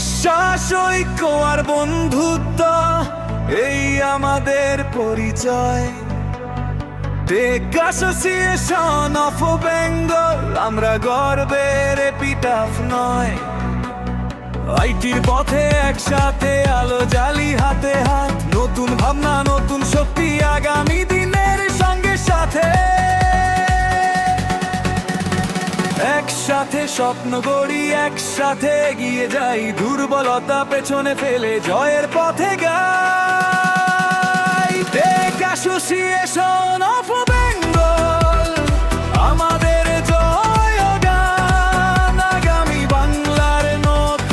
বিশ্বাস, ঐক্য আর বন্ধুত্ব, এই আমাদের পরিচয়। টেক অ্যাসোসিয়েশন অফ বেঙ্গল, আমরা গর্বের এপিটাফ নয়। আইটির পথে একসাথে আলো জ্বালি হাতে হাত, নতুন ভাবনা নতুন শক্তি আগামী দিনের সঙ্গে সাথে। একসাথে স্বপ্ন গড়ি, একসাথে এগিয়ে যাই, দুর্বলতা পেছনে ফেলে জয়ের পথে গাই। Take association of